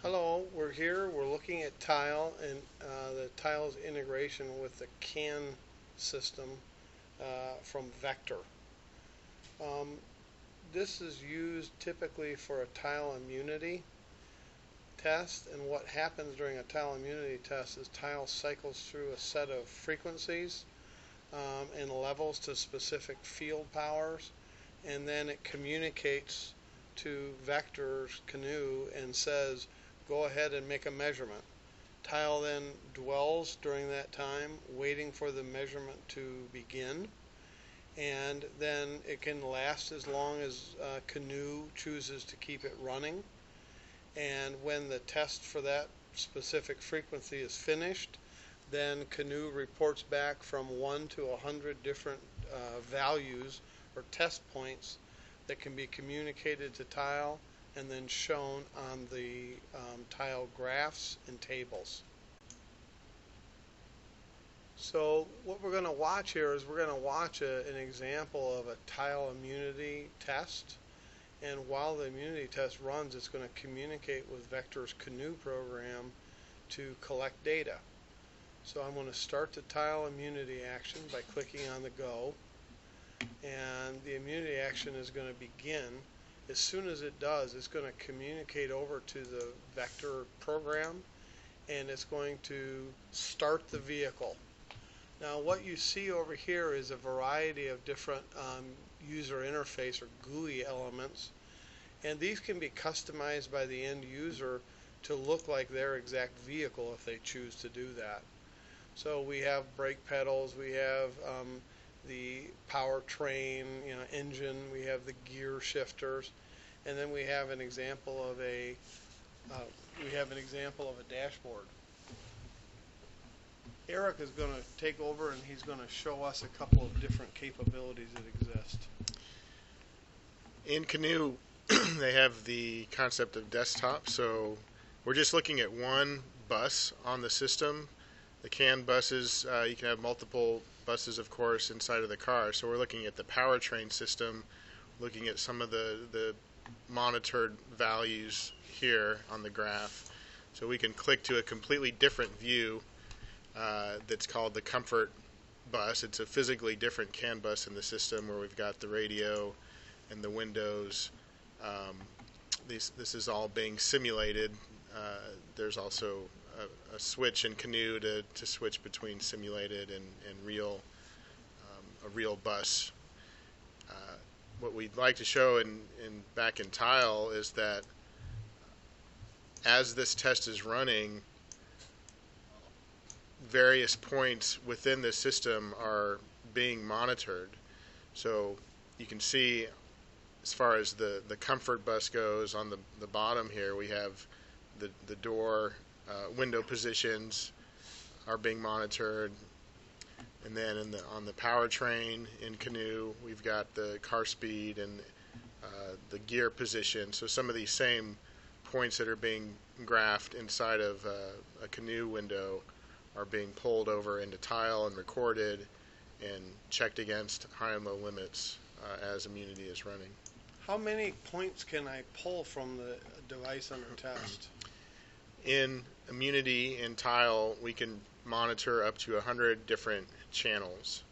Hello, we're looking at tile and the tile's integration with the CAN system from Vector. Um, this is used typically for a tile immunity test, and what happens during a tile immunity test is tile cycles through a set of frequencies and levels to specific field powers, and then it communicates to Vector's CANoe and says, go ahead and make a measurement. Tile then dwells during that time, waiting for the measurement to begin, and then it can last as long as CANoe chooses to keep it running. And when the test for that specific frequency is finished, then CANoe reports back from 1 to 100 different values or test points that can be communicated to tile and then shown on the tile graphs and tables. So what we're going to watch here is we're going to watch an example of a tile immunity test, and while the immunity test runs, it's going to communicate with Vector's CANoe program to collect data. So I'm going to start the tile immunity action by clicking on the go, and the immunity action is going to begin. As soon as it does, it's going to communicate over to the Vector program, and it's going to start the vehicle. Now what you see over here is a variety of different user interface or GUI elements, and these can be customized by the end user to look like their exact vehicle if they choose to do that. So we have brake pedals, we have the powertrain, engine, we have the gear shifters, and then we have an example of a dashboard. Eric is going to take over and he's going to show us a couple of different capabilities that exist. In CANoe, they have the concept of desktop, so we're just looking at one bus on the system. The CAN buses, you can have multiple buses, of course, inside of the car. So we're looking at the powertrain system, looking at some of the monitored values here on the graph. So we can click to a completely different view that's called the comfort bus. It's a physically different CAN bus in the system where we've got the radio and the windows. This is all being simulated. There's also a switch in CANoe to switch between simulated and real, a real bus. What we'd like to show back in Tile is that as this test is running, various points within the system are being monitored. So you can see, as far as the comfort bus goes, on the bottom here we have the door window positions are being monitored, and then on the powertrain in CANoe we've got the car speed and the gear position. So some of these same points that are being graphed inside of a CANoe window are being pulled over into Tile and recorded and checked against high and low limits as immunity is running. How many points can I pull from the device under test? In immunity in Tile, we can monitor up to 100 different channels.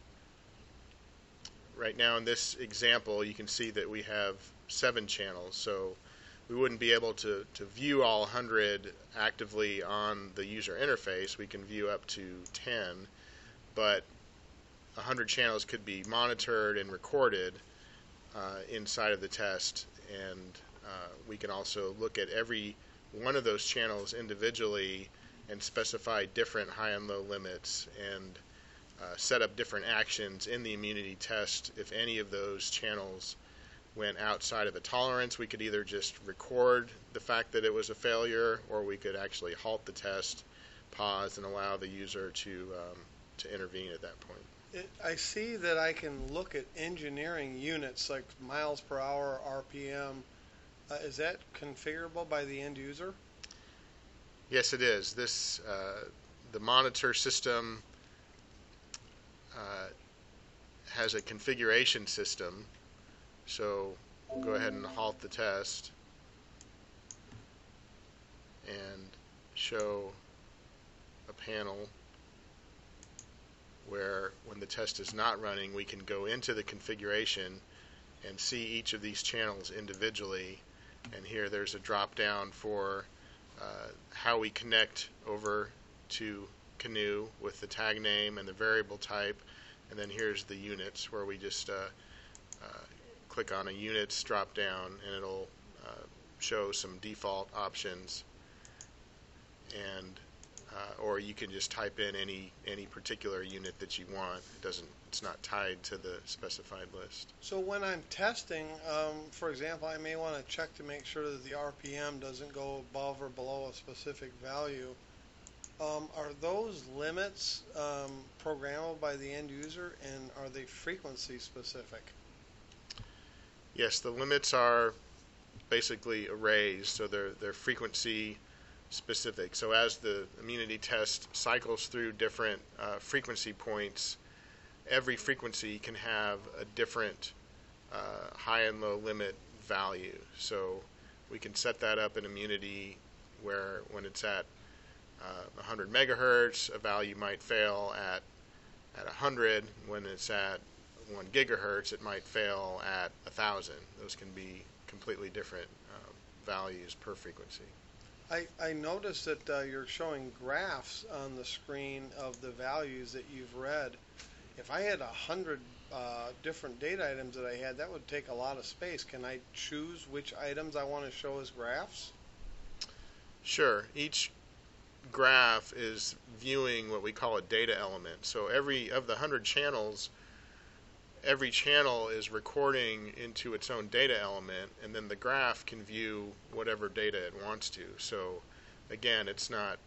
Right now in this example, you can see that we have 7 channels, so we wouldn't be able to view all 100 actively on the user interface. We can view up to 10, but 100 channels could be monitored and recorded inside of the test, and we can also look at every one of those channels individually and specify different high and low limits and set up different actions in the immunity test. If any of those channels went outside of a tolerance, we could either just record the fact that it was a failure, or we could actually halt the test, pause, and allow the user to intervene at that point. I see that I can look at engineering units like miles per hour, RPM. Is that configurable by the end user? Yes, it is. This the monitor system has a configuration system. So we'll go ahead and halt the test, and show a panel where when the test is not running, we can go into the configuration and see each of these channels individually. And here there's a drop down for how we connect over to CANoe with the tag name and the variable type. And then here's the units, where we just click on a units drop down, and it'll show some default options. And or you can just type in any particular unit that you want. It's not tied to the specified list. So when I'm testing, for example, I may want to check to make sure that the RPM doesn't go above or below a specific value. Are those limits programmable by the end user, and are they frequency specific? Yes, the limits are basically arrays, so they're frequency specific. So as the immunity test cycles through different frequency points, every frequency can have a different high and low limit value. So we can set that up in immunity where when it's at 100 megahertz, a value might fail at 100. When it's at 1 gigahertz, it might fail at 1,000. Those can be completely different values per frequency. I noticed that you're showing graphs on the screen of the values that you've read. If I had 100 different data items that I had, that would take a lot of space. Can I choose which items I want to show as graphs? Sure. Each graph is viewing what we call a data element. So every of the 100 channels, every channel is recording into its own data element, and then the graph can view whatever data it wants to. So again, it's not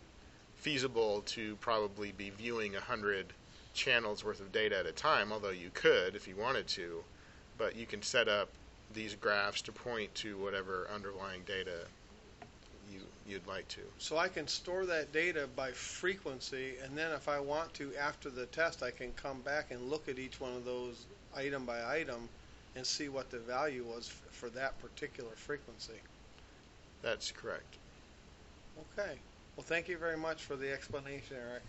feasible to probably be viewing 100 channels worth of data at a time, although you could if you wanted to, but you can set up these graphs to point to whatever underlying data you'd like to. So I can store that data by frequency, and then if I want to, after the test, I can come back and look at each one of those item by item and see what the value was for that particular frequency. That's correct. Okay. Well, thank you very much for the explanation, Eric.